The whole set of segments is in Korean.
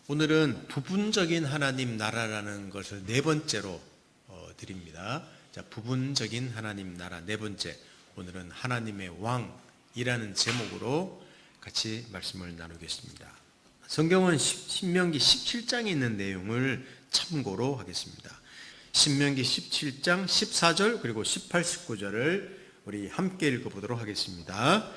오늘은 부분적인 하나님 나라라는 것을 네 번째로 드립니다. 자, 부분적인 하나님 나라 네 번째. 오늘은 하나님의 왕이라는 제목으로 같이 말씀을 나누겠습니다. 성경은 신명기 17장에 있는 내용을 참고로 하겠습니다. 신명기 17장 14절 그리고 18, 19절을 우리 함께 읽어보도록 하겠습니다.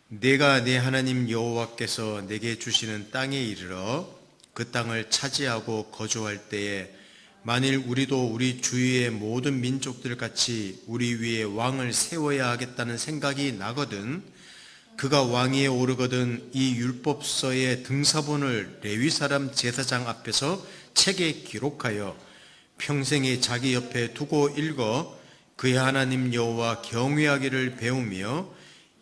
내가 내 하나님 여호와께서 내게 주시는 땅에 이르러 그 땅을 차지하고 거주할 때에 만일 우리도 우리 주위의 모든 민족들 같이 우리 위에 왕을 세워야 하겠다는 생각이 나거든 그가 왕위에 오르거든 이 율법서의 등사본을 레위 사람 제사장 앞에서 책에 기록하여 평생에 자기 옆에 두고 읽어 그의 하나님 여호와 경외하기를 배우며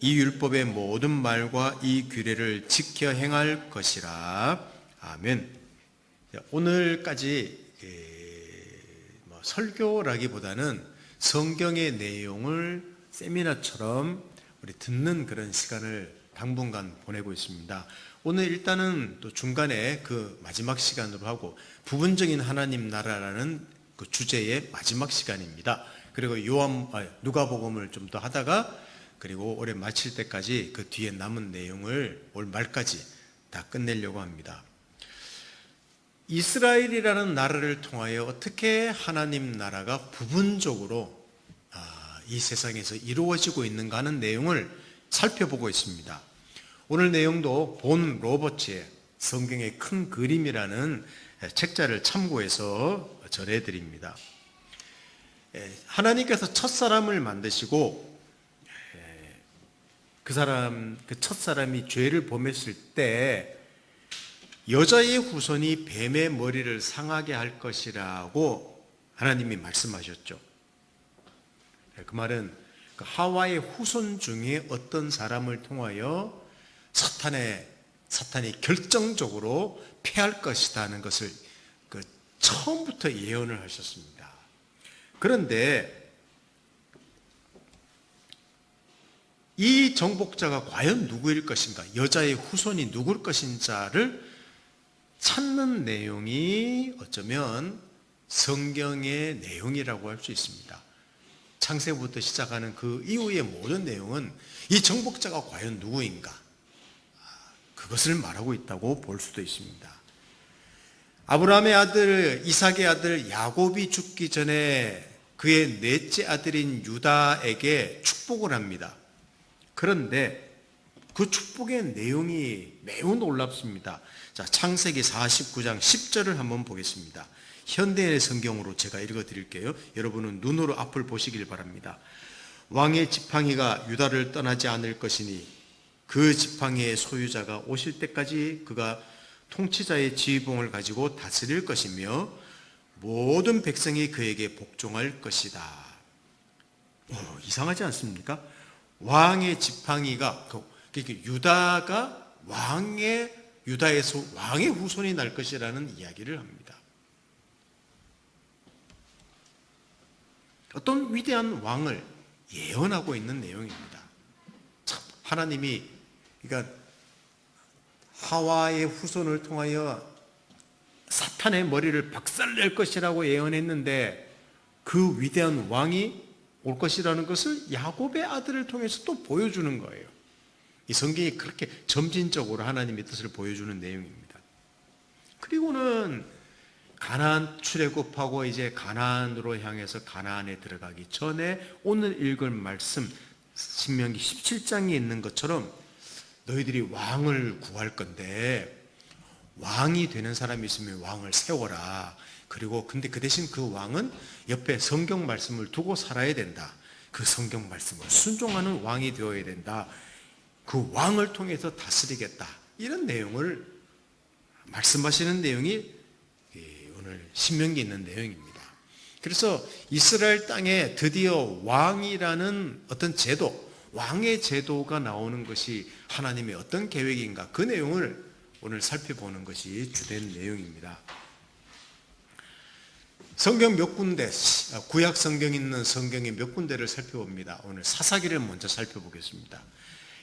이 율법의 모든 말과 이 규례를 지켜 행할 것이라. 아멘. 오늘까지 설교라기보다는 성경의 내용을 세미나처럼 우리 듣는 그런 시간을 당분간 보내고 있습니다. 오늘 일단은 또 중간에 그 마지막 시간으로 하고 부분적인 하나님 나라라는 그 주제의 마지막 시간입니다. 그리고 누가복음을 좀 더 하다가 그리고 올해 마칠 때까지 그 뒤에 남은 내용을 올 말까지 다 끝내려고 합니다. 이스라엘이라는 나라를 통하여 어떻게 하나님 나라가 부분적으로 이 세상에서 이루어지고 있는가 하는 내용을 살펴보고 있습니다. 오늘 내용도 본 로버츠의 성경의 큰 그림이라는 책자를 참고해서 전해드립니다. 하나님께서 첫사람을 만드시고 그 첫사람이 죄를 범했을 때 여자의 후손이 뱀의 머리를 상하게 할 것이라고 하나님이 말씀하셨죠. 그 말은 하와의 후손 중에 어떤 사람을 통하여 사탄이 결정적으로 패할 것이라는 것을 처음부터 예언을 하셨습니다. 그런데 이 정복자가 과연 누구일 것인가, 여자의 후손이 누구일 것인가를 찾는 내용이 어쩌면 성경의 내용이라고 할 수 있습니다. 창세부터 시작하는 그 이후의 모든 내용은 이 정복자가 과연 누구인가, 그것을 말하고 있다고 볼 수도 있습니다. 아브라함의 아들 이삭의 아들 야곱이 죽기 전에 그의 넷째 아들인 유다에게 축복을 합니다. 그런데 그 축복의 내용이 매우 놀랍습니다. 자, 창세기 49장 10절을 한번 보겠습니다. 현대의 성경으로 제가 읽어드릴게요. 여러분은 눈으로 앞을 보시길 바랍니다. 왕의 지팡이가 유다를 떠나지 않을 것이니 그 지팡이의 소유자가 오실 때까지 그가 통치자의 지휘봉을 가지고 다스릴 것이며 모든 백성이 그에게 복종할 것이다. 이상하지 않습니까? 왕의 지팡이가 유다가 유다에서 왕의 후손이 날 것이라는 이야기를 합니다. 어떤 위대한 왕을 예언하고 있는 내용입니다. 참, 하나님이 그러니까 하와의 후손을 통하여 사탄의 머리를 박살낼 것이라고 예언했는데 그 위대한 왕이 올 것이라는 것을 야곱의 아들을 통해서 또 보여주는 거예요. 이 성경이 그렇게 점진적으로 하나님의 뜻을 보여주는 내용입니다. 그리고는 가나안 출애굽하고 이제 가나안으로 향해서 가나안에 들어가기 전에 오늘 읽을 말씀 신명기 17장에 있는 것처럼 너희들이 왕을 구할 건데 왕이 되는 사람이 있으면 왕을 세워라. 그리고 근데 그 대신 그 왕은 옆에 성경 말씀을 두고 살아야 된다. 그 성경 말씀을 순종하는 왕이 되어야 된다. 그 왕을 통해서 다스리겠다. 이런 내용을 말씀하시는 내용이 오늘 신명기에 있는 내용입니다. 그래서 이스라엘 땅에 드디어 왕이라는 어떤 제도, 왕의 제도가 나오는 것이 하나님의 어떤 계획인가, 그 내용을 오늘 살펴보는 것이 주된 내용입니다. 성경 몇 군데, 구약 성경 있는 성경의 몇 군데를 살펴봅니다. 오늘 사사기를 먼저 살펴보겠습니다.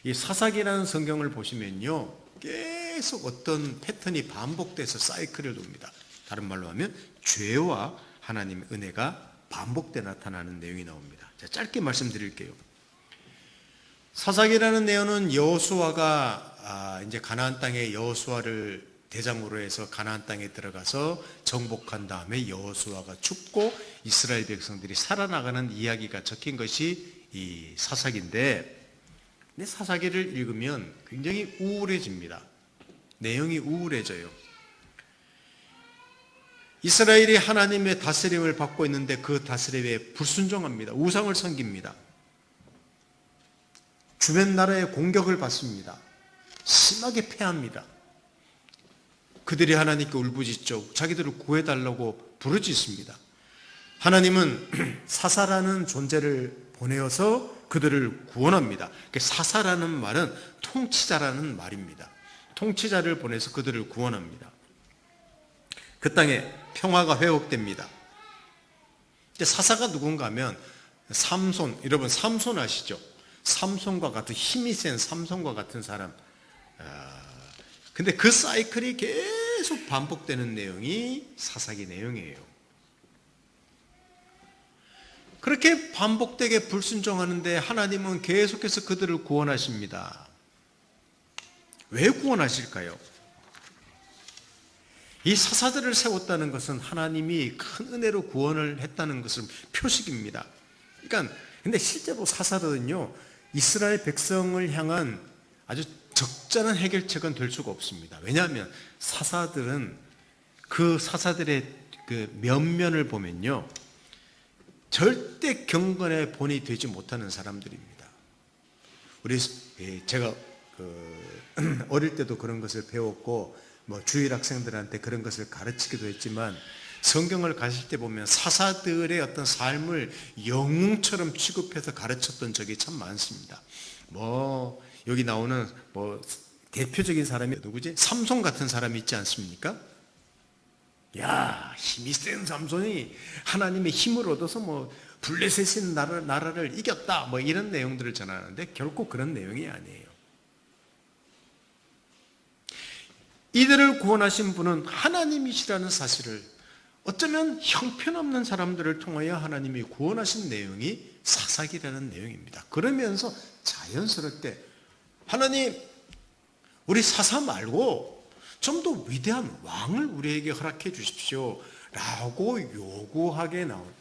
이 사사기라는 성경을 보시면요, 계속 어떤 패턴이 반복돼서 사이클을 돕니다. 다른 말로 하면 죄와 하나님의 은혜가 반복돼 나타나는 내용이 나옵니다. 자, 짧게 말씀드릴게요. 사사기라는 내용은 여호수아가 이제 가나안 땅에 여호수아를 대장으로 해서 가나안 땅에 들어가서 정복한 다음에 여호수아가 죽고 이스라엘 백성들이 살아나가는 이야기가 적힌 것이 이 사사기인데, 근데 사사기를 읽으면 굉장히 우울해집니다. 내용이 우울해져요. 이스라엘이 하나님의 다스림을 받고 있는데 그 다스림에 불순종합니다. 우상을 섬깁니다. 주변 나라의 공격을 받습니다. 심하게 패합니다. 그들이 하나님께 울부짖죠. 자기들을 구해달라고 부르짖습니다. 하나님은 사사라는 존재를 보내어서 그들을 구원합니다. 사사라는 말은 통치자라는 말입니다. 통치자를 보내서 그들을 구원합니다. 그 땅에 평화가 회복됩니다. 사사가 누군가 하면 삼손, 여러분 삼손 아시죠? 삼손과 같은 힘이 센 삼손과 같은 사람. 근데 그 사이클이 계속 반복되는 내용이 사사기 내용이에요. 그렇게 반복되게 불순종하는데 하나님은 계속해서 그들을 구원하십니다. 왜 구원하실까요? 이 사사들을 세웠다는 것은 하나님이 큰 은혜로 구원을 했다는 것을 표식입니다. 그러니까 근데 실제로 사사들은요, 이스라엘 백성을 향한 아주 적절한 해결책은 될 수가 없습니다. 왜냐하면 사사들은 그 사사들의 그 면면을 보면요, 절대 경건의 본이 되지 못하는 사람들입니다. 제가 어릴 때도 그런 것을 배웠고 주일 학생들한테 그런 것을 가르치기도 했지만, 성경을 가실 때 보면 사사들의 어떤 삶을 영웅처럼 취급해서 가르쳤던 적이 참 많습니다. 여기 나오는 대표적인 사람이 누구지? 삼손 같은 사람이 있지 않습니까? 힘이 센 삼손이 하나님의 힘을 얻어서 블레셋인 나라를 이겼다, 이런 내용들을 전하는데 결코 그런 내용이 아니에요. 이들을 구원하신 분은 하나님이시라는 사실을, 어쩌면 형편없는 사람들을 통하여 하나님이 구원하신 내용이 사사기라는 내용입니다. 그러면서 자연스럽게 하나님, 우리 사사 말고 좀 더 위대한 왕을 우리에게 허락해 주십시오 라고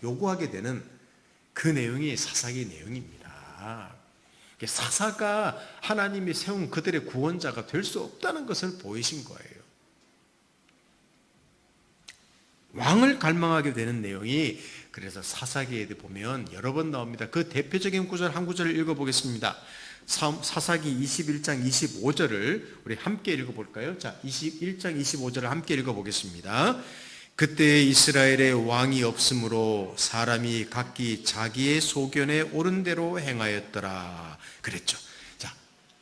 요구하게 되는 그 내용이 사사기 내용입니다. 사사가 하나님이 세운 그들의 구원자가 될 수 없다는 것을 보이신 거예요. 왕을 갈망하게 되는 내용이 그래서 사사기에 보면 여러 번 나옵니다. 그 대표적인 구절 한 구절을 읽어보겠습니다. 사사기 21장 25절을 우리 함께 읽어볼까요? 자, 21장 25절을 함께 읽어보겠습니다. 그때 이스라엘의 왕이 없으므로 사람이 각기 자기의 소견에 옳은 대로 행하였더라 그랬죠. 자,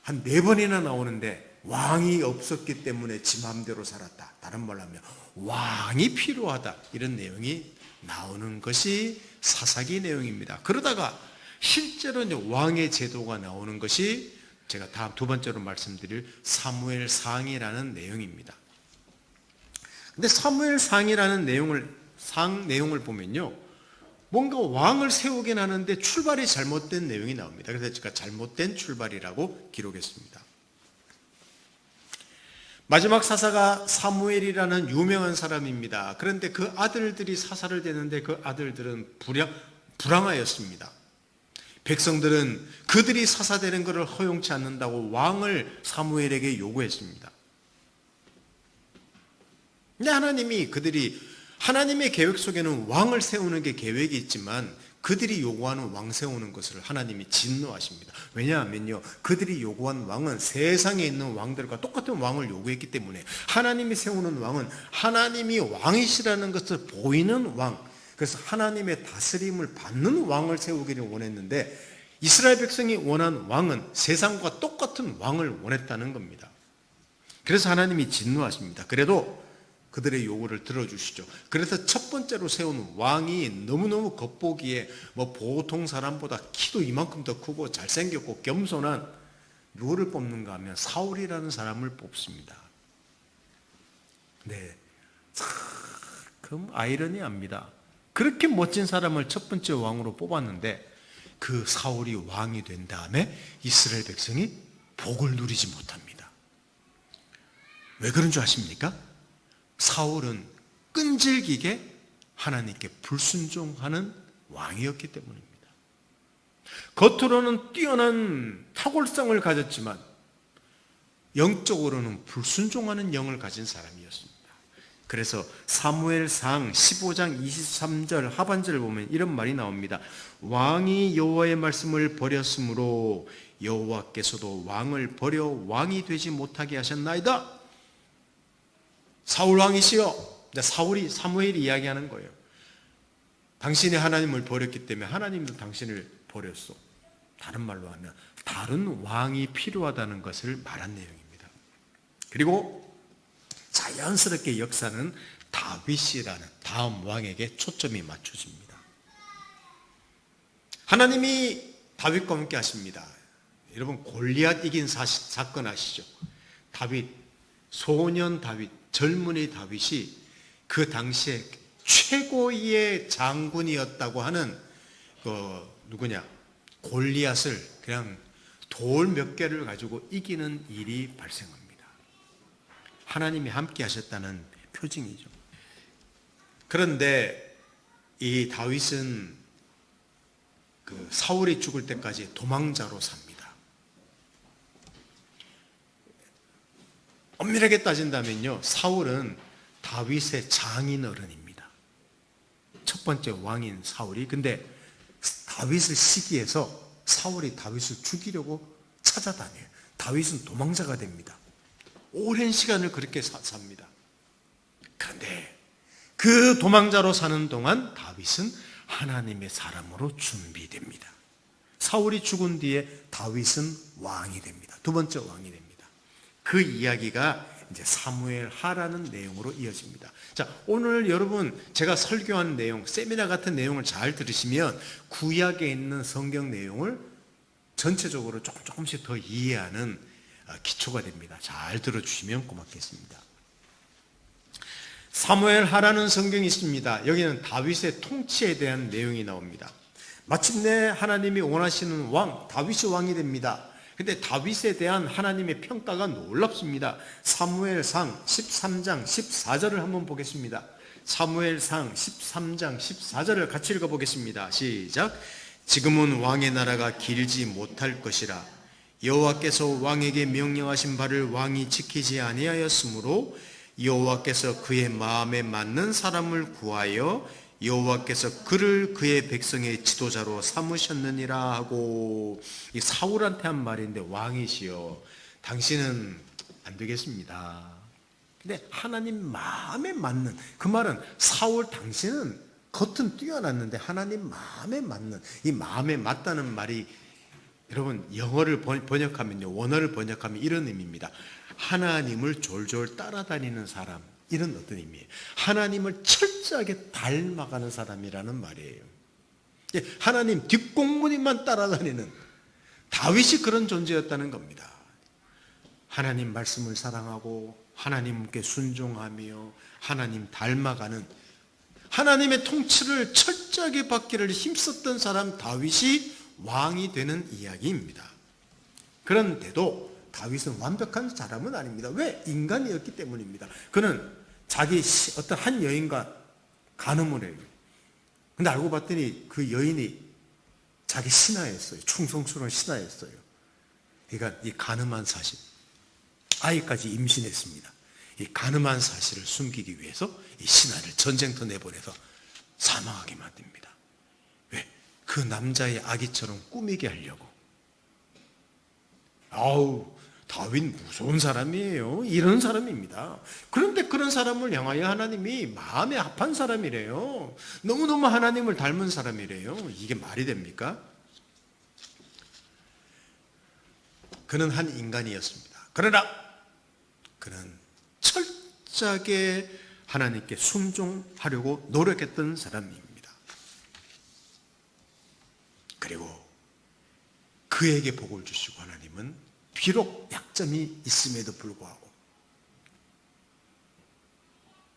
한 4번이나 나오는데 왕이 없었기 때문에 지 마음대로 살았다. 다른 말로 하면 왕이 필요하다, 이런 내용이 나오는 것이 사사기 내용입니다. 그러다가 실제로 이제 왕의 제도가 나오는 것이 제가 다음 두 번째로 말씀드릴 사무엘상이라는 내용입니다. 근데 사무엘상이라는 내용을 보면요, 뭔가 왕을 세우긴 하는데 출발이 잘못된 내용이 나옵니다. 그래서 제가 잘못된 출발이라고 기록했습니다. 마지막 사사가 사무엘이라는 유명한 사람입니다. 그런데 그 아들들이 사사를 되는데 그 아들들은 불황하였습니다. 백성들은 그들이 사사되는 것을 허용치 않는다고 왕을 사무엘에게 요구했습니다. 근데 하나님이 하나님의 계획 속에는 왕을 세우는 게 계획이 있지만 그들이 요구하는 왕 세우는 것을 하나님이 진노하십니다. 왜냐하면요, 그들이 요구한 왕은 세상에 있는 왕들과 똑같은 왕을 요구했기 때문에 하나님이 세우는 왕은 하나님이 왕이시라는 것을 보이는 왕, 그래서 하나님의 다스림을 받는 왕을 세우기를 원했는데 이스라엘 백성이 원한 왕은 세상과 똑같은 왕을 원했다는 겁니다. 그래서 하나님이 진노하십니다. 그래도 그들의 요구를 들어주시죠. 그래서 첫 번째로 세운 왕이 너무너무 겉보기에 보통 사람보다 키도 이만큼 더 크고 잘생겼고 겸손한, 누구를 뽑는가 하면 사울이라는 사람을 뽑습니다. 네, 참 아이러니합니다. 그렇게 멋진 사람을 첫 번째 왕으로 뽑았는데 그 사울이 왕이 된 다음에 이스라엘 백성이 복을 누리지 못합니다. 왜 그런 줄 아십니까? 사울은 끈질기게 하나님께 불순종하는 왕이었기 때문입니다. 겉으로는 뛰어난 탁월성을 가졌지만 영적으로는 불순종하는 영을 가진 사람이었습니다. 그래서 사무엘상 15장 23절 하반절을 보면 이런 말이 나옵니다. 왕이 여호와의 말씀을 버렸으므로 여호와께서도 왕을 버려 왕이 되지 못하게 하셨나이다. 사울 왕이시여. 사무엘이 이야기하는 거예요. 당신이 하나님을 버렸기 때문에 하나님도 당신을 버렸어. 다른 말로 하면 다른 왕이 필요하다는 것을 말한 내용입니다. 그리고 자연스럽게 역사는 다윗이라는 다음 왕에게 초점이 맞춰집니다. 하나님이 다윗과 함께 하십니다. 여러분 골리앗 이긴 사건 아시죠? 다윗, 소년 다윗, 젊은이 다윗이 그 당시에 최고의 장군이었다고 하는 골리앗을 그냥 돌 몇 개를 가지고 이기는 일이 발생합니다. 하나님이 함께 하셨다는 표징이죠. 그런데 이 다윗은 그 사울이 죽을 때까지 도망자로 삽니다. 엄밀하게 따진다면요, 사울은 다윗의 장인어른입니다. 첫 번째 왕인 사울이. 근데 다윗을 시기해서 사울이 다윗을 죽이려고 찾아다녀요. 다윗은 도망자가 됩니다. 오랜 시간을 그렇게 삽니다. 그런데 그 도망자로 사는 동안 다윗은 하나님의 사람으로 준비됩니다. 사울이 죽은 뒤에 다윗은 왕이 됩니다. 두 번째 왕이 됩니다. 그 이야기가 이제 사무엘 하라는 내용으로 이어집니다. 자, 오늘 여러분 제가 설교한 내용, 세미나 같은 내용을 잘 들으시면 구약에 있는 성경 내용을 전체적으로 조금씩 더 이해하는 기초가 됩니다. 잘 들어주시면 고맙겠습니다. 사무엘 하라는 성경이 있습니다. 여기는 다윗의 통치에 대한 내용이 나옵니다. 마침내 하나님이 원하시는 왕, 다윗이 왕이 됩니다. 근데 다윗에 대한 하나님의 평가가 놀랍습니다. 사무엘상 13장 14절을 한번 보겠습니다. 사무엘상 13장 14절을 같이 읽어보겠습니다. 시작. 지금은 왕의 나라가 길지 못할 것이라 여호와께서 왕에게 명령하신 바를 왕이 지키지 아니하였으므로 여호와께서 그의 마음에 맞는 사람을 구하여 여호와께서 그를 그의 백성의 지도자로 삼으셨느니라 하고, 이 사울한테 한 말인데, 왕이시여 당신은 안 되겠습니다. 근데 하나님 마음에 맞는, 그 말은 사울 당신은 겉은 뛰어났는데 하나님 마음에 맞는, 이 마음에 맞다는 말이 여러분 영어를 번역하면요, 원어를 번역하면 이런 의미입니다. 하나님을 졸졸 따라다니는 사람, 이런 어떤 의미예요. 하나님을 철저하게 닮아가는 사람이라는 말이에요. 하나님 뒷공무니만 따라다니는 다윗이 그런 존재였다는 겁니다. 하나님 말씀을 사랑하고 하나님께 순종하며 하나님 닮아가는, 하나님의 통치를 철저하게 받기를 힘썼던 사람 다윗이 왕이 되는 이야기입니다. 그런데도 다윗은 완벽한 사람은 아닙니다. 왜? 인간이었기 때문입니다. 그는 자기 어떤 한 여인과 간음을 해요. 근데 알고 봤더니 그 여인이 자기 신하였어요. 충성스러운 신하였어요. 그러니까 이 간음한 사실, 아이까지 임신했습니다. 이 간음한 사실을 숨기기 위해서 이 신하를 전쟁터 내보내서 사망하게 만듭니다. 왜? 그 남자의 아기처럼 꾸미게 하려고. 아우, 다윗 무서운 사람이에요. 이런 사람입니다. 그런데 그런 사람을 향하여 하나님이 마음에 합한 사람이래요. 너무너무 하나님을 닮은 사람이래요. 이게 말이 됩니까? 그는 한 인간이었습니다. 그러나 그는 철저하게 하나님께 순종하려고 노력했던 사람입니다. 그리고 그에게 복을 주시고 하나님은 비록 약점이 있음에도 불구하고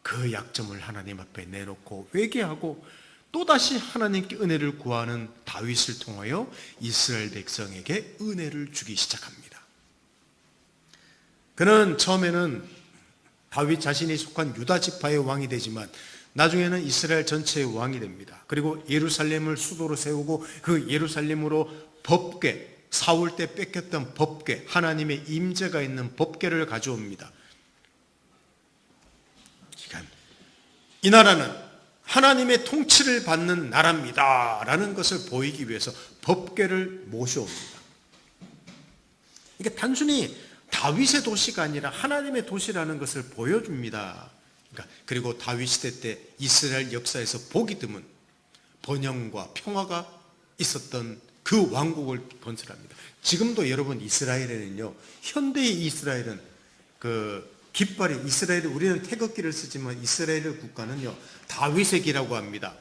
그 약점을 하나님 앞에 내놓고 회개하고 또다시 하나님께 은혜를 구하는 다윗을 통하여 이스라엘 백성에게 은혜를 주기 시작합니다. 그는 처음에는 다윗 자신이 속한 유다 지파의 왕이 되지만 나중에는 이스라엘 전체의 왕이 됩니다. 그리고 예루살렘을 수도로 세우고 그 예루살렘으로 법궤, 사울 때 뺏겼던 법궤, 하나님의 임재가 있는 법궤를 가져옵니다. 이 나라는 하나님의 통치를 받는 나라입니다 라는 것을 보이기 위해서 법궤를 모셔옵니다. 이게 단순히 다윗의 도시가 아니라 하나님의 도시라는 것을 보여줍니다. 그리고 다윗 시대 때 이스라엘 역사에서 보기 드문 번영과 평화가 있었던 그 왕국을 건설합니다. 지금도 여러분 이스라엘에는요, 현대의 이스라엘은 깃발이 이스라엘이, 우리는 태극기를 쓰지만 이스라엘 국가는요 다윗의 기라고 합니다.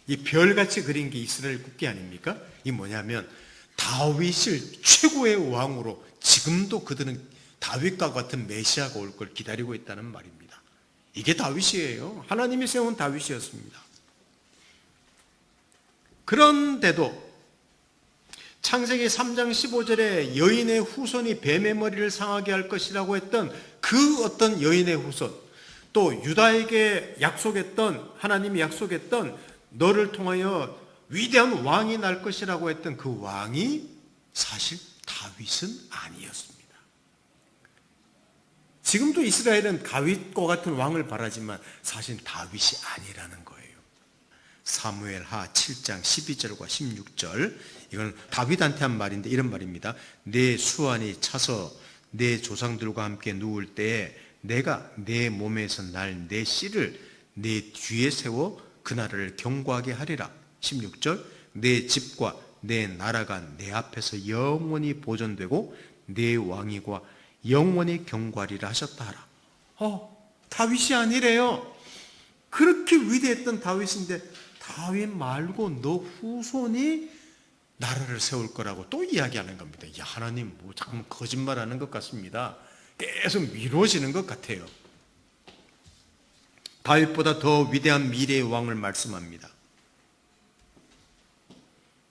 이 별같이 그린 게 이스라엘 국기 아닙니까? 이 뭐냐면 다윗을 최고의 왕으로 지금도 그들은 다윗과 같은 메시아가 올 걸 기다리고 있다는 말입니다. 이게 다윗이에요. 하나님이 세운 다윗이었습니다. 그런데도 창세기 3장 15절에 여인의 후손이 뱀의 머리를 상하게 할 것이라고 했던 그 어떤 여인의 후손, 또 유다에게 약속했던, 하나님이 약속했던 너를 통하여 위대한 왕이 날 것이라고 했던 그 왕이 사실 다윗은 아니었습니다. 지금도 이스라엘은 다윗과 같은 왕을 바라지만 사실 다윗이 아니라는 거예요. 사무엘하 7장 12절과 16절, 이건 다윗한테 한 말인데 이런 말입니다. 내 수완이 차서 내 조상들과 함께 누울 때에 내가 내 몸에서 날 내 씨를 내 뒤에 세워 그 나라를 경고하게 하리라. 16절, 내 집과 내 나라가 내 앞에서 영원히 보존되고 내 왕위가 영원히 경고하리라 하셨다 하라. 다윗이 아니래요. 그렇게 위대했던 다윗인데 다윗 말고 너 후손이 나라를 세울 거라고 또 이야기하는 겁니다. 야, 하나님 뭐 잠깐 거짓말하는 것 같습니다. 계속 미뤄지는 것 같아요. 다윗보다 더 위대한 미래의 왕을 말씀합니다.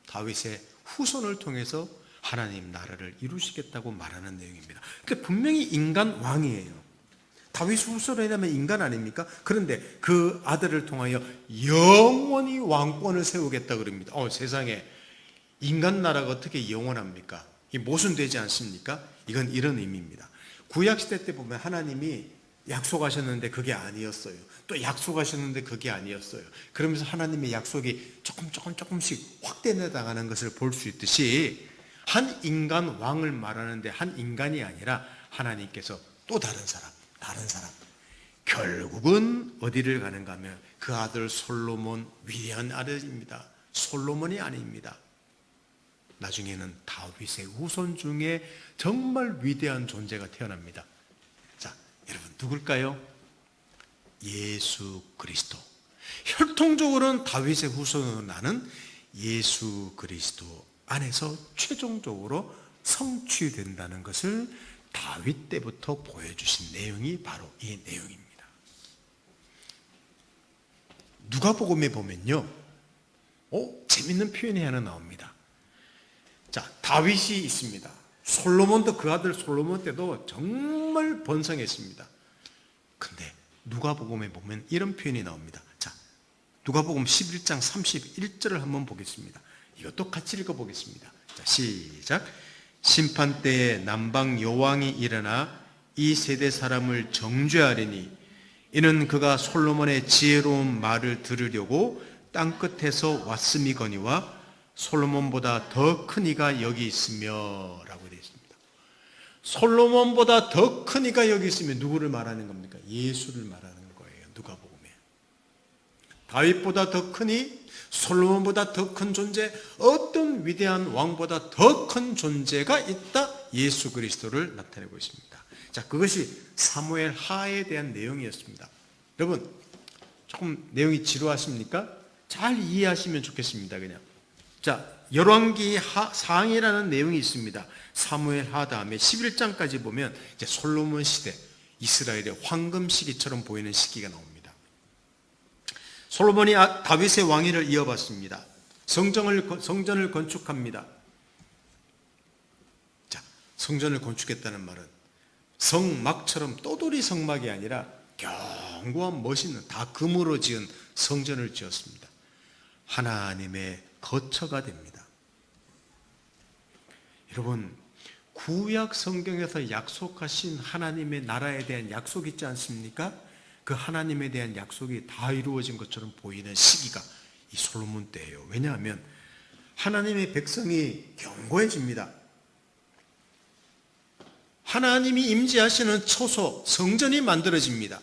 다윗의 후손을 통해서 하나님 나라를 이루시겠다고 말하는 내용입니다. 그러니까 분명히 인간 왕이에요. 다윗 후손이라면 인간 아닙니까? 그런데 그 아들을 통하여 영원히 왕권을 세우겠다 그럽니다. 세상에 인간 나라가 어떻게 영원합니까? 이 모순되지 않습니까? 이건 이런 의미입니다. 구약시대 때 보면 하나님이 약속하셨는데 그게 아니었어요. 또 약속하셨는데 그게 아니었어요. 그러면서 하나님의 약속이 조금씩 확대해 나가는 것을 볼 수 있듯이 한 인간 왕을 말하는데 한 인간이 아니라 하나님께서 또 다른 사람 결국은 어디를 가는가 하면 그 아들 솔로몬, 위대한 아들입니다. 솔로몬이 아닙니다. 나중에는 다윗의 후손 중에 정말 위대한 존재가 태어납니다. 자, 여러분 누굴까요? 예수 그리스도. 혈통적으로는 다윗의 후손으로 나는 예수 그리스도 안에서 최종적으로 성취된다는 것을 다윗 때부터 보여주신 내용이 바로 이 내용입니다. 누가복음에 보면요, 재밌는 표현이 하나 나옵니다. 자, 다윗이 있습니다. 솔로몬도, 그 아들 솔로몬 때도 정말 번성했습니다. 근데 누가복음에 보면 이런 표현이 나옵니다. 자, 누가복음 11장 31절을 한번 보겠습니다. 이것도 같이 읽어보겠습니다. 자, 시작. 심판 때에 남방 여왕이 일어나 이 세대 사람을 정죄하리니 이는 그가 솔로몬의 지혜로운 말을 들으려고 땅끝에서 왔음이거니와 솔로몬보다 더 큰 이가 여기 있으며 라고 되어 있습니다. 솔로몬보다 더 큰 이가 여기 있으며 누구를 말하는 겁니까? 예수를 말하는 거예요. 누가복음에. 다윗보다 더 크니, 솔로몬보다 더 큰 존재, 어떤 위대한 왕보다 더 큰 존재가 있다. 예수 그리스도를 나타내고 있습니다. 자, 그것이 사무엘 하에 대한 내용이었습니다. 여러분, 조금 내용이 지루하십니까? 잘 이해하시면 좋겠습니다. 그냥. 자, 열왕기 상이라는 내용이 있습니다. 사무엘 하 다음에 11장까지 보면 이제 솔로몬 시대, 이스라엘의 황금 시기처럼 보이는 시기가 나옵니다. 솔로몬이 다윗의 왕위를 이어받습니다. 성전을 건축합니다. 자, 성전을 건축했다는 말은 성막처럼 떠돌이 성막이 아니라 견고한 멋있는 다 금으로 지은 성전을 지었습니다. 하나님의 거처가 됩니다. 여러분, 구약 성경에서 약속하신 하나님의 나라에 대한 약속 있지 않습니까? 그 하나님에 대한 약속이 다 이루어진 것처럼 보이는 시기가 이 솔로몬 때예요. 왜냐하면 하나님의 백성이 견고해집니다. 하나님이 임재하시는 처소, 성전이 만들어집니다.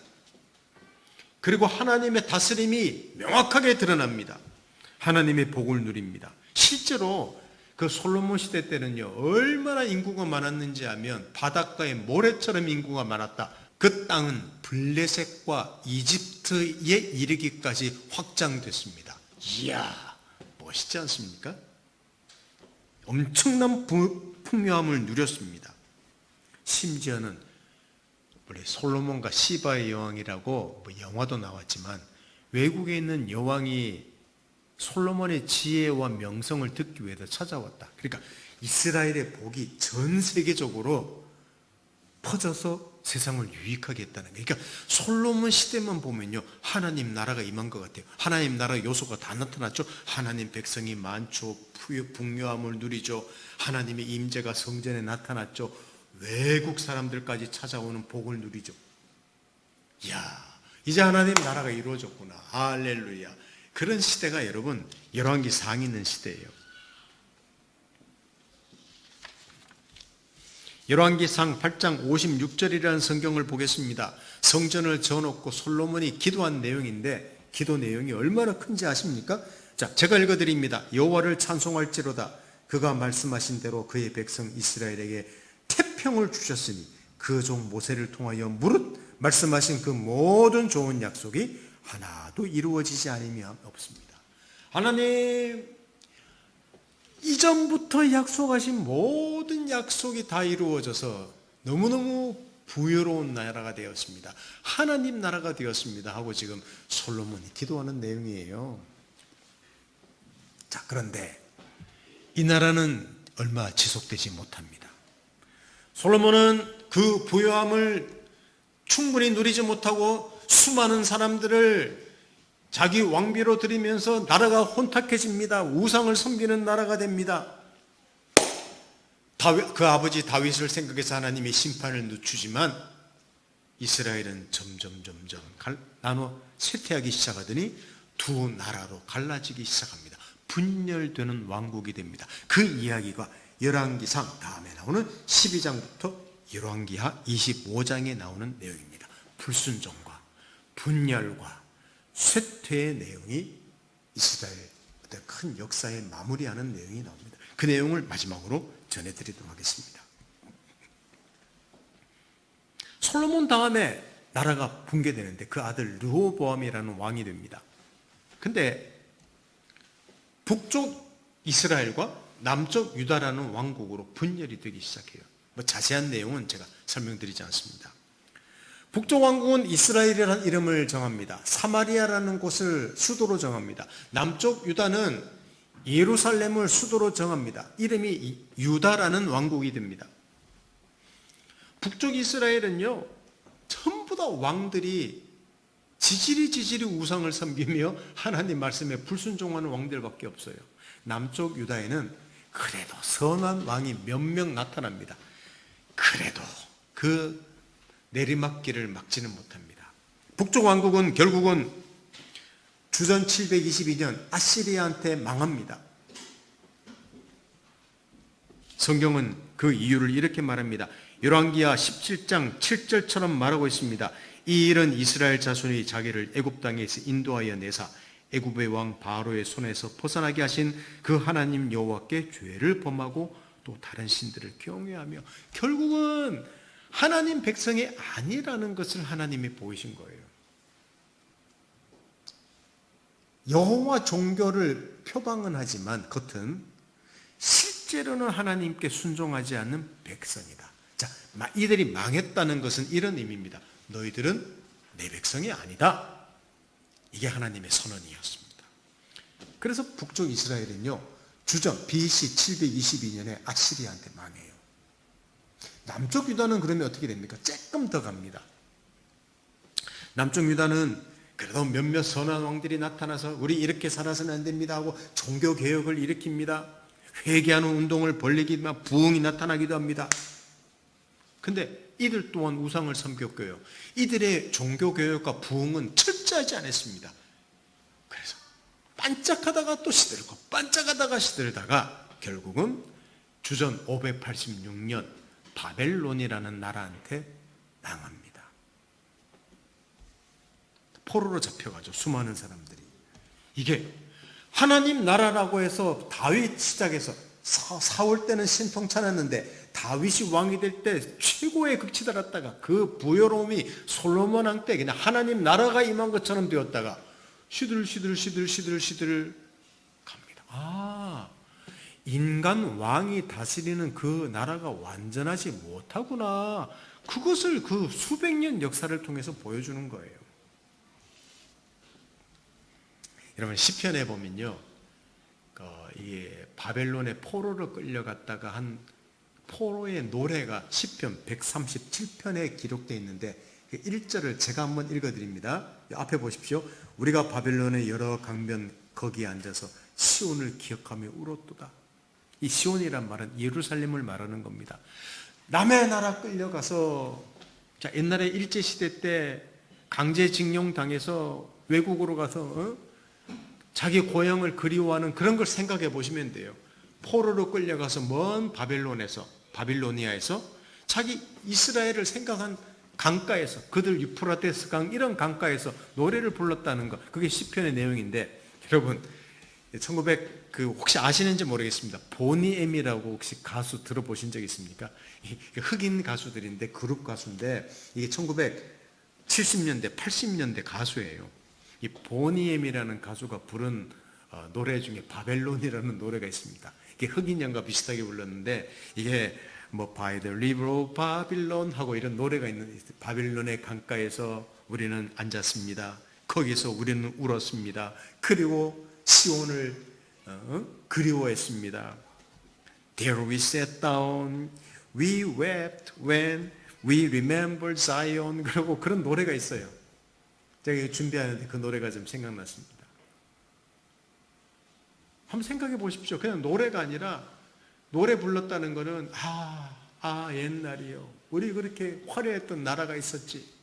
그리고 하나님의 다스림이 명확하게 드러납니다. 하나님의 복을 누립니다. 실제로 그 솔로몬 시대 때는요, 얼마나 인구가 많았는지 하면 바닷가에 모래처럼 인구가 많았다. 그 땅은 블레셋과 이집트에 이르기까지 확장됐습니다. 이야, 멋있지 않습니까? 엄청난 풍요함을 누렸습니다. 심지어는 우리 솔로몬과 시바의 여왕이라고 영화도 나왔지만 외국에 있는 여왕이 솔로몬의 지혜와 명성을 듣기 위해서 찾아왔다. 그러니까 이스라엘의 복이 전 세계적으로 퍼져서 세상을 유익하게 했다는 거예요. 그러니까 솔로몬 시대만 보면요, 하나님 나라가 임한 것 같아요. 하나님 나라 요소가 다 나타났죠. 하나님 백성이 많죠. 풍요함을 누리죠. 하나님의 임재가 성전에 나타났죠. 외국 사람들까지 찾아오는 복을 누리죠. 이야, 이제 하나님 나라가 이루어졌구나. 할렐루야. 그런 시대가 여러분 열왕기 상이 있는 시대예요. 열왕기상 8장 56절이라는 성경을 보겠습니다. 성전을 지어놓고 솔로몬이 기도한 내용인데 기도 내용이 얼마나 큰지 아십니까? 자, 제가 읽어드립니다. 여호와를 찬송할지로다. 그가 말씀하신 대로 그의 백성 이스라엘에게 태평을 주셨으니 그 종 모세를 통하여 무릇 말씀하신 그 모든 좋은 약속이 하나도 이루어지지 않으며 없습니다. 하나님 이전부터 약속하신 모든 약속이 다 이루어져서 너무너무 부유로운 나라가 되었습니다. 하나님 나라가 되었습니다 하고 지금 솔로몬이 기도하는 내용이에요. 자, 그런데 이 나라는 얼마 지속되지 못합니다. 솔로몬은 그 부유함을 충분히 누리지 못하고 수많은 사람들을 자기 왕비로 들이면서 나라가 혼탁해집니다. 우상을 섬기는 나라가 됩니다. 그 아버지 다윗을 생각해서 하나님이 심판을 늦추지만 이스라엘은 점점 나눠 쇠퇴하기 시작하더니 두 나라로 갈라지기 시작합니다. 분열되는 왕국이 됩니다. 그 이야기가 열왕기상 다음에 나오는 12장부터 열왕기하 25장에 나오는 내용입니다. 불순종과 분열과 쇠퇴의 내용이 이스라엘 어떤 큰 역사에 마무리하는 내용이 나옵니다. 그 내용을 마지막으로 전해드리도록 하겠습니다. 솔로몬 다음에 나라가 붕괴되는데 그 아들 르호보암이라는 왕이 됩니다. 근데 북쪽 이스라엘과 남쪽 유다라는 왕국으로 분열이 되기 시작해요. 자세한 내용은 제가 설명드리지 않습니다. 북쪽 왕국은 이스라엘이라는 이름을 정합니다. 사마리아라는 곳을 수도로 정합니다. 남쪽 유다는 예루살렘을 수도로 정합니다. 이름이 유다라는 왕국이 됩니다. 북쪽 이스라엘은요, 전부 다 왕들이 지지리 우상을 섬기며 하나님 말씀에 불순종하는 왕들밖에 없어요. 남쪽 유다에는 그래도 선한 왕이 몇 명 나타납니다. 그래도 그 내리막길을 막지는 못합니다. 북쪽 왕국은 결국은 주전 722년 아시리아한테 망합니다. 성경은 그 이유를 이렇게 말합니다. 열왕기하 17장 7절처럼 말하고 있습니다. 이 일은 이스라엘 자손이 자기를 애굽 땅에서 인도하여 내사 애굽의 왕 바로의 손에서 벗어나게 하신 그 하나님 여호와께 죄를 범하고 또 다른 신들을 경외하며 결국은 하나님 백성이 아니라는 것을 하나님이 보이신 거예요. 여호와 종교를 표방은 하지만 겉은 실제로는 하나님께 순종하지 않는 백성이다. 자, 이들이 망했다는 것은 이런 의미입니다. 너희들은 내 백성이 아니다. 이게 하나님의 선언이었습니다. 그래서 북쪽 이스라엘은요, 주전 BC 722년에 아시리아한테 망해요. 남쪽 유다는 그러면 어떻게 됩니까? 조금 더 갑니다. 남쪽 유다는 그래도 몇몇 선한 왕들이 나타나서 우리 이렇게 살아서는 안 됩니다 하고 종교개혁을 일으킵니다. 회개하는 운동을 벌리기도 하고 부흥이 나타나기도 합니다. 근데 이들 또한 우상을 섬겼고요. 이들의 종교개혁과 부흥은 철저하지 않았습니다. 그래서 반짝하다가 또 시들고 반짝하다가 시들다가 결국은 주전 586년 바벨론이라는 나라한테 망합니다. 포로로 잡혀가죠. 수많은 사람들이. 이게 하나님 나라라고 해서 다윗 시작해서 사울 때는 신통찮았는데 다윗이 왕이 될 때 최고의 극치 달았다가 그 부여로움이 솔로몬 왕 때 그냥 하나님 나라가 임한 것처럼 되었다가 시들 갑니다. 인간 왕이 다스리는 그 나라가 완전하지 못하구나. 그것을 그 수백 년 역사를 통해서 보여주는 거예요. 여러분 시편에 보면요, 이게 바벨론의 포로로 끌려갔다가 한 포로의 노래가 시편 137편에 기록되어 있는데 그 1절을 제가 한번 읽어드립니다. 앞에 보십시오. 우리가 바벨론의 여러 강변 거기에 앉아서 시온을 기억하며 울었도다. 이 시온이란 말은 예루살렘을 말하는 겁니다. 남의 나라 끌려가서, 자, 옛날에 일제시대 때 강제징용 당해서 외국으로 가서 자기 고향을 그리워하는 그런 걸 생각해 보시면 돼요. 포로로 끌려가서 먼 바빌로니아에서 자기 이스라엘을 생각한 강가에서, 그들 유프라테스 강 이런 강가에서 노래를 불렀다는 것, 그게 시편의 내용인데, 여러분 혹시 아시는지 모르겠습니다. 보니엠이라고 혹시 가수 들어보신 적 있습니까? 흑인 가수들인데 그룹 가수인데 이게 1970년대 80년대 가수예요. 이 보니엠이라는 가수가 부른 노래 중에 바벨론이라는 노래가 있습니다. 이게 흑인 양과 비슷하게 불렀는데 이게 뭐 By the River of Babylon 하고 이런 노래가 있는, 바빌론의 강가에서 우리는 앉았습니다. 거기서 우리는 울었습니다. 그리고 시온을 그리워했습니다. There we sat down, we wept when we remembered Zion. 그리고 그런 노래가 있어요. 제가 준비하는데 그 노래가 좀 생각났습니다. 한번 생각해 보십시오. 그냥 노래가 아니라 노래 불렀다는 거는 옛날이요. 우리 그렇게 화려했던 나라가 있었지.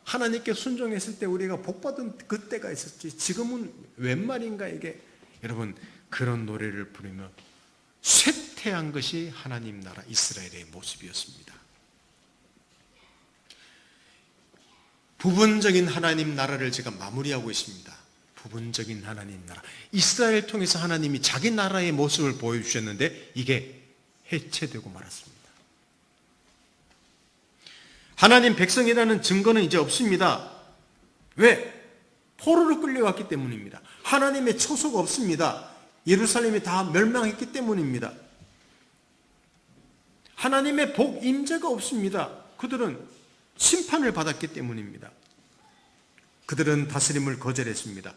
하나님께 순종했을 때 우리가 복받은 그때가 있었지. 지금은 웬 말인가 이게. 여러분 그런 노래를 부르며 쇠퇴한 것이 하나님 나라 이스라엘의 모습이었습니다. 부분적인 하나님 나라를 제가 마무리하고 있습니다. 부분적인 하나님 나라. 이스라엘 통해서 하나님이 자기 나라의 모습을 보여주셨는데 이게 해체되고 말았습니다. 하나님 백성이라는 증거는 이제 없습니다. 왜? 포로로 끌려왔기 때문입니다. 하나님의 초소가 없습니다. 예루살렘이 다 멸망했기 때문입니다. 하나님의 복 임재가 없습니다. 그들은 심판을 받았기 때문입니다. 그들은 다스림을 거절했습니다.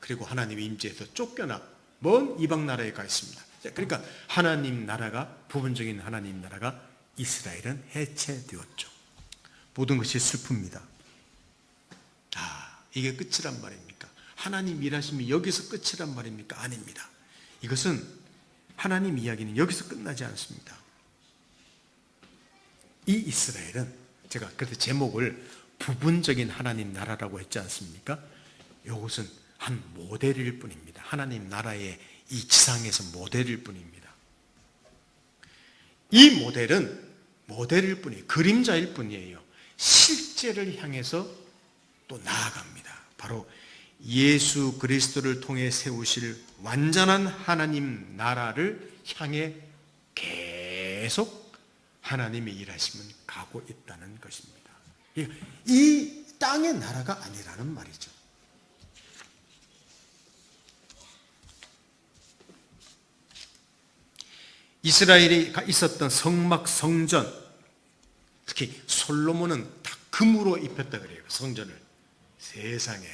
그리고 하나님의 임재에서 쫓겨나 먼 이방 나라에 가 있습니다. 그러니까 하나님 나라가, 부분적인 하나님 나라가 이스라엘은 해체되었죠. 모든 것이 슬픕니다. 이게 끝이란 말입니까? 하나님 일하심이 여기서 끝이란 말입니까? 아닙니다. 이것은 하나님 이야기는 여기서 끝나지 않습니다. 이 이스라엘은, 제가 그래서 제목을 부분적인 하나님 나라라고 했지 않습니까? 이것은 한 모델일 뿐입니다. 하나님 나라의 이 지상에서 모델일 뿐입니다. 이 모델일 뿐이에요. 그림자일 뿐이에요. 실제를 향해서 또 나아갑니다. 바로 예수 그리스도를 통해 세우실 완전한 하나님 나라를 향해 계속 하나님의 일하심은 가고 있다는 것입니다. 이 땅의 나라가 아니라는 말이죠. 이스라엘이 있었던 성막 성전, 특히 솔로몬은 다 금으로 입혔다 그래요. 성전을. 세상에.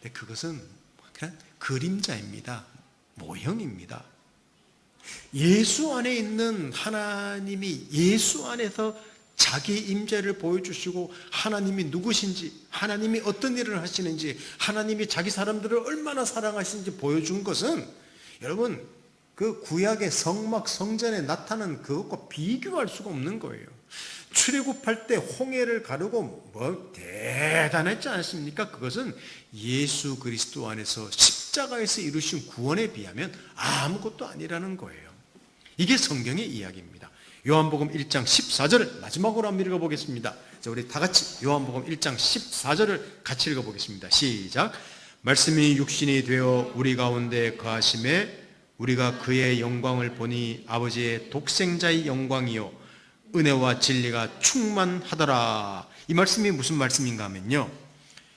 근데 그것은 그냥 그림자입니다. 모형입니다. 예수 안에 있는 하나님이 예수 안에서 자기 임재를 보여주시고 하나님이 누구신지, 하나님이 어떤 일을 하시는지, 하나님이 자기 사람들을 얼마나 사랑하시는지 보여준 것은 여러분 그 구약의 성막 성전에 나타난 그것과 비교할 수가 없는 거예요. 출애굽할 때 홍해를 가르고 뭐 대단했지 않습니까? 그것은 예수 그리스도 안에서 십자가에서 이루신 구원에 비하면 아무것도 아니라는 거예요. 이게 성경의 이야기입니다. 요한복음 1장 14절을 마지막으로 한번 읽어보겠습니다. 자, 우리 다 같이 요한복음 1장 14절을 같이 읽어보겠습니다. 시작. 말씀이 육신이 되어 우리 가운데 거하심에 우리가 그의 영광을 보니 아버지의 독생자의 영광이요 은혜와 진리가 충만하더라. 이 말씀이 무슨 말씀인가 하면요,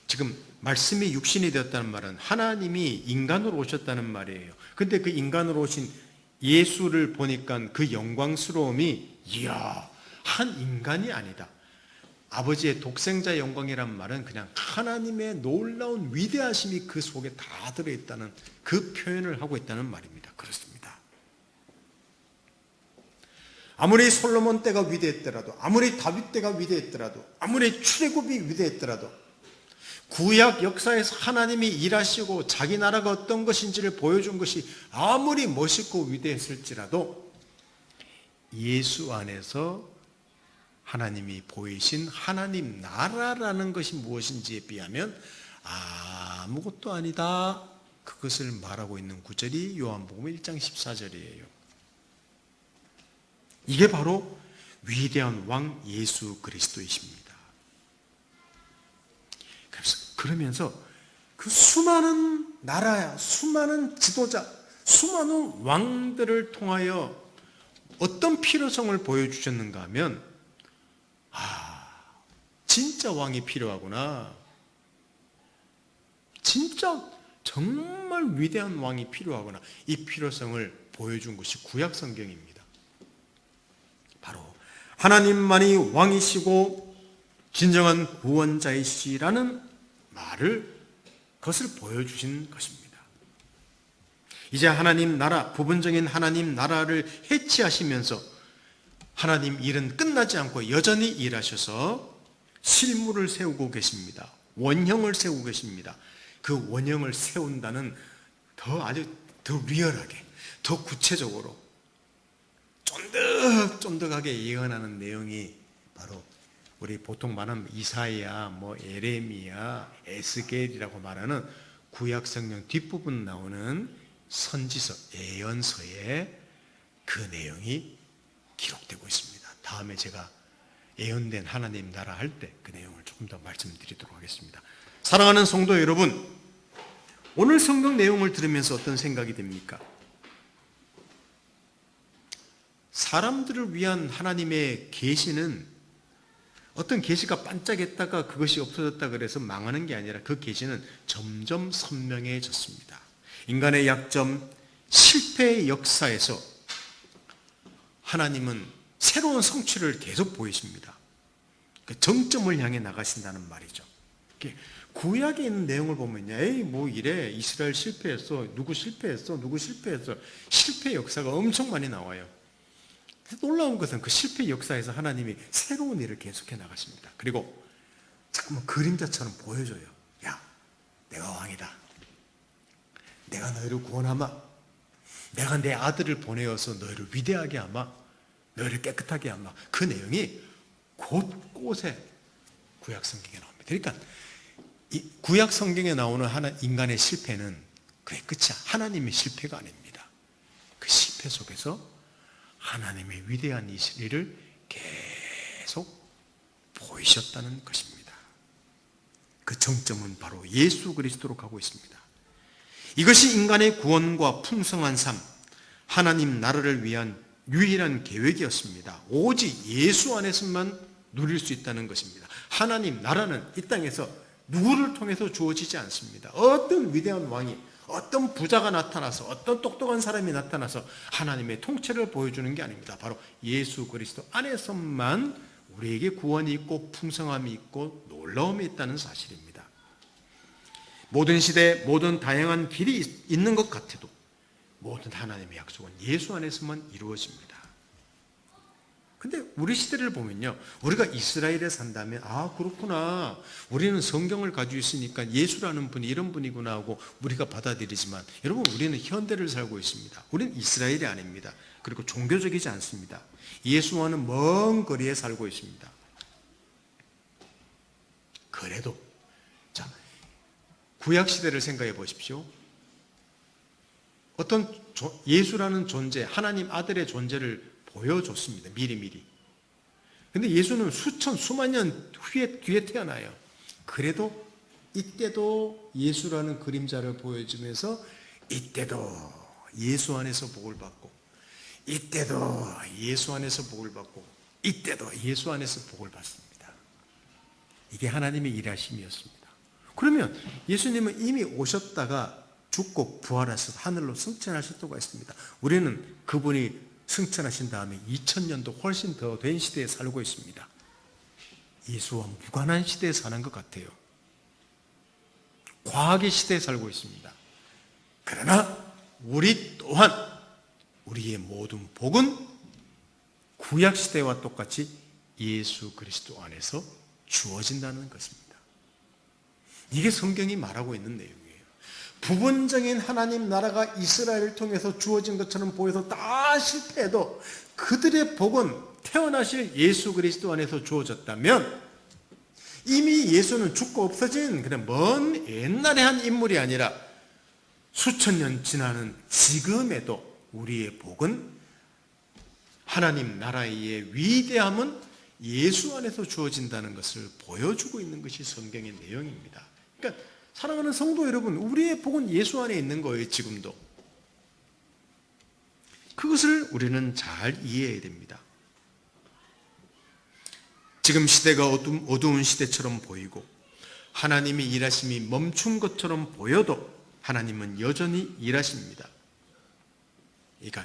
지금 말씀이 육신이 되었다는 말은 하나님이 인간으로 오셨다는 말이에요. 근데 그 인간으로 오신 예수를 보니까 그 영광스러움이 이야, 한 인간이 아니다. 아버지의 독생자의 영광이란 말은 그냥 하나님의 놀라운 위대하심이 그 속에 다 들어있다는 그 표현을 하고 있다는 말입니다. 그렇습니다. 아무리 솔로몬 때가 위대했더라도, 아무리 다윗 때가 위대했더라도, 아무리 출애굽이 위대했더라도 구약 역사에서 하나님이 일하시고 자기 나라가 어떤 것인지를 보여준 것이 아무리 멋있고 위대했을지라도 예수 안에서 하나님이 보이신 하나님 나라라는 것이 무엇인지에 비하면 아무것도 아니다. 그것을 말하고 있는 구절이 요한복음 1장 14절이에요. 이게 바로 위대한 왕 예수 그리스도이십니다. 그러면서 그 수많은 나라야, 수많은 지도자, 수많은 왕들을 통하여 어떤 필요성을 보여주셨는가 하면 진짜 왕이 필요하구나. 진짜 정말 위대한 왕이 필요하구나. 이 필요성을 보여준 것이 구약 성경입니다. 바로 하나님만이 왕이시고 진정한 구원자이시라는 말을, 그것을 보여주신 것입니다. 이제 하나님 나라, 부분적인 하나님 나라를 해치하시면서 하나님 일은 끝나지 않고 여전히 일하셔서 실물을 세우고 계십니다. 원형을 세우고 계십니다. 그 원형을 세운다는 아주 더 리얼하게, 더 구체적으로 쫀득쫀득하게 예언하는 내용이 바로 우리 보통 말하는 이사야, 에레미야, 에스겔이라고 말하는 구약 성경 뒷부분 나오는 선지서, 예언서에 그 내용이 기록되고 있습니다. 다음에 제가 예언된 하나님 나라 할 때 그 내용을 조금 더 말씀드리도록 하겠습니다. 사랑하는 성도 여러분, 오늘 성경 내용을 들으면서 어떤 생각이 듭니까? 사람들을 위한 하나님의 계시는 어떤 계시가 반짝했다가 그것이 없어졌다 그래서 망하는 게 아니라 그 계시는 점점 선명해졌습니다. 인간의 약점, 실패의 역사에서 하나님은 새로운 성취를 계속 보이십니다. 그 정점을 향해 나가신다는 말이죠. 구약에 있는 내용을 보면요, 에이 뭐 이래, 이스라엘 실패했어, 누구 실패했어, 누구 실패했어, 실패 역사가 엄청 많이 나와요. 놀라운 것은 그 실패 역사에서 하나님이 새로운 일을 계속해 나가십니다. 그리고 잠깐만 그림자처럼 보여줘요. 야, 내가 왕이다. 내가 너희를 구원하마. 내가 내 아들을 보내어서 너희를 위대하게 하마. 너희를 깨끗하게 하마. 그 내용이 곳곳에 구약 성경에 나옵니다. 그러니까 이 구약 성경에 나오는 인간의 실패는 그게 끝이야. 하나님의 실패가 아닙니다. 그 실패 속에서 하나님의 위대한 일을 계속 보이셨다는 것입니다. 그 정점은 바로 예수 그리스도로 가고 있습니다. 이것이 인간의 구원과 풍성한 삶, 하나님 나라를 위한 유일한 계획이었습니다. 오직 예수 안에서만 누릴 수 있다는 것입니다. 하나님 나라는 이 땅에서 누구를 통해서 주어지지 않습니다. 어떤 위대한 왕이, 어떤 부자가 나타나서, 어떤 똑똑한 사람이 나타나서 하나님의 통치를 보여주는 게 아닙니다. 바로 예수 그리스도 안에서만 우리에게 구원이 있고 풍성함이 있고 놀라움이 있다는 사실입니다. 모든 시대, 모든 다양한 길이 있는 것 같아도 모든 하나님의 약속은 예수 안에서만 이루어집니다. 근데 우리 시대를 보면요, 우리가 이스라엘에 산다면 그렇구나, 우리는 성경을 가지고 있으니까 예수라는 분이 이런 분이구나 하고 우리가 받아들이지만, 여러분, 우리는 현대를 살고 있습니다. 우리는 이스라엘이 아닙니다. 그리고 종교적이지 않습니다. 예수와는 먼 거리에 살고 있습니다. 그래도 자, 구약 시대를 생각해 보십시오. 어떤 예수라는 존재, 하나님 아들의 존재를 보여줬습니다. 미리미리. 근데 예수는 수만 년 뒤에 태어나요. 그래도 이때도 예수라는 그림자를 보여주면서 이때도 예수 안에서 복을 받고, 이때도 예수 안에서 복을 받고, 이때도 예수 안에서 복을 받습니다. 이게 하나님의 일하심이었습니다. 그러면 예수님은 이미 오셨다가 죽고 부활하셔서 하늘로 승천하셨다고 했습니다. 우리는 그분이 승천하신 다음에 2000년도 훨씬 더 된 시대에 살고 있습니다. 예수와 무관한 시대에 사는 것 같아요. 과학의 시대에 살고 있습니다. 그러나 우리 또한 우리의 모든 복은 구약 시대와 똑같이 예수 그리스도 안에서 주어진다는 것입니다. 이게 성경이 말하고 있는 내용이에요. 부분적인 하나님 나라가 이스라엘을 통해서 주어진 것처럼 보여서 다 실패해도 그들의 복은 태어나실 예수 그리스도 안에서 주어졌다면, 이미 예수는 죽고 없어진 그냥 먼 옛날의 한 인물이 아니라 수천 년 지나는 지금에도 우리의 복은, 하나님 나라의 위대함은 예수 안에서 주어진다는 것을 보여주고 있는 것이 성경의 내용입니다. 그러니까 사랑하는 성도 여러분, 우리의 복은 예수 안에 있는 거예요. 지금도. 그것을 우리는 잘 이해해야 됩니다. 지금 시대가 어두운 시대처럼 보이고 하나님의 일하심이 멈춘 것처럼 보여도 하나님은 여전히 일하십니다.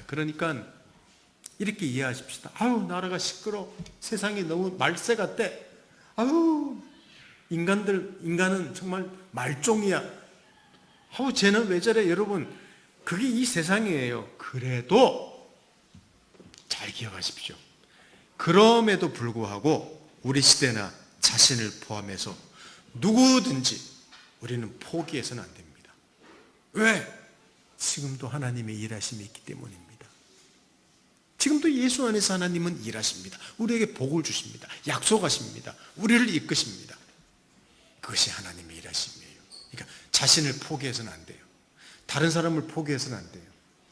그러니까 이렇게 이해하십시다. 나라가 시끄러워, 세상이 너무 말세 같대, 인간은 정말 말종이야, 쟤는 왜 저래. 여러분, 그게 이 세상이에요. 그래도 잘 기억하십시오. 그럼에도 불구하고 우리 시대나 자신을 포함해서 누구든지 우리는 포기해서는 안 됩니다. 왜? 지금도 하나님의 일하심이 있기 때문입니다. 지금도 예수 안에서 하나님은 일하십니다. 우리에게 복을 주십니다. 약속하십니다. 우리를 이끄십니다. 그것이 하나님의 일하심이에요. 그러니까 자신을 포기해서는 안 돼요. 다른 사람을 포기해서는 안 돼요.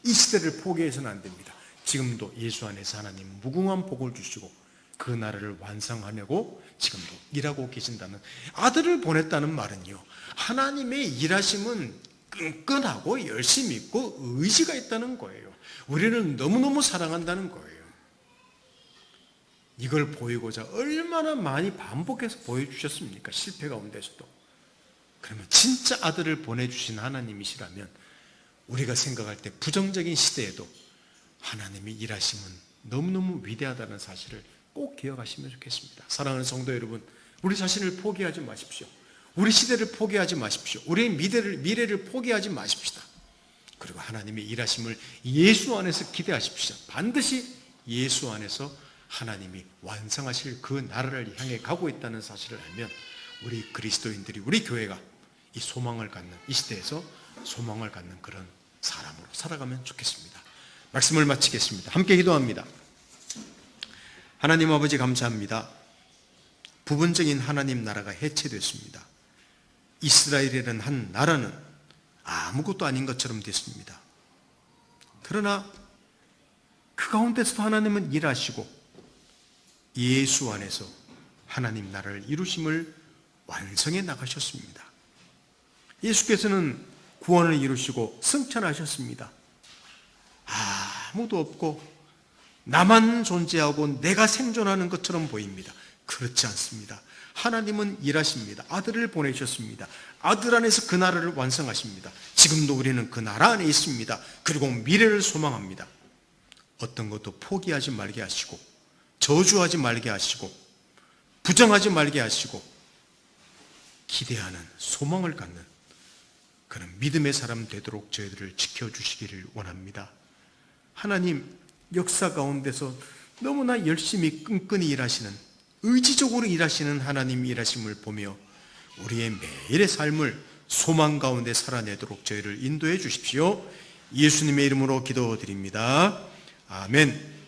이 시대를 포기해서는 안 됩니다. 지금도 예수 안에서 하나님 무궁한 복을 주시고 그 나라를 완성하려고 지금도 일하고 계신다는, 아들을 보냈다는 말은요, 하나님의 일하심은 끈끈하고 열심히 있고 의지가 있다는 거예요. 우리를 너무너무 사랑한다는 거예요. 이걸 보이고자 얼마나 많이 반복해서 보여주셨습니까? 실패 가운데서도. 그러면 진짜 아들을 보내주신 하나님이시라면 우리가 생각할 때 부정적인 시대에도 하나님의 일하심은 너무너무 위대하다는 사실을 꼭 기억하시면 좋겠습니다. 사랑하는 성도 여러분, 우리 자신을 포기하지 마십시오. 우리 시대를 포기하지 마십시오. 우리의 미래를 포기하지 마십시다. 그리고 하나님의 일하심을 예수 안에서 기대하십시오. 반드시 예수 안에서 하나님이 완성하실 그 나라를 향해 가고 있다는 사실을 알면 우리 그리스도인들이, 우리 교회가 이 소망을 갖는, 이 시대에서 소망을 갖는 그런 사람으로 살아가면 좋겠습니다. 말씀을 마치겠습니다. 함께 기도합니다. 하나님 아버지, 감사합니다. 부분적인 하나님 나라가 해체됐습니다. 이스라엘이라는 한 나라는 아무것도 아닌 것처럼 됐습니다. 그러나 그 가운데서도 하나님은 일하시고 예수 안에서 하나님 나라를 이루심을 완성해 나가셨습니다. 예수께서는 구원을 이루시고 승천하셨습니다. 아무도 없고 나만 존재하고 내가 생존하는 것처럼 보입니다. 그렇지 않습니다. 하나님은 일하십니다. 아들을 보내셨습니다. 아들 안에서 그 나라를 완성하십니다. 지금도 우리는 그 나라 안에 있습니다. 그리고 미래를 소망합니다. 어떤 것도 포기하지 말게 하시고 저주하지 말게 하시고 부정하지 말게 하시고 기대하는 소망을 갖는 그런 믿음의 사람 되도록 저희들을 지켜주시기를 원합니다. 하나님 역사 가운데서 너무나 열심히 끈끈이 일하시는, 의지적으로 일하시는 하나님 일하심을 보며 우리의 매일의 삶을 소망 가운데 살아내도록 저희를 인도해 주십시오. 예수님의 이름으로 기도드립니다. 아멘.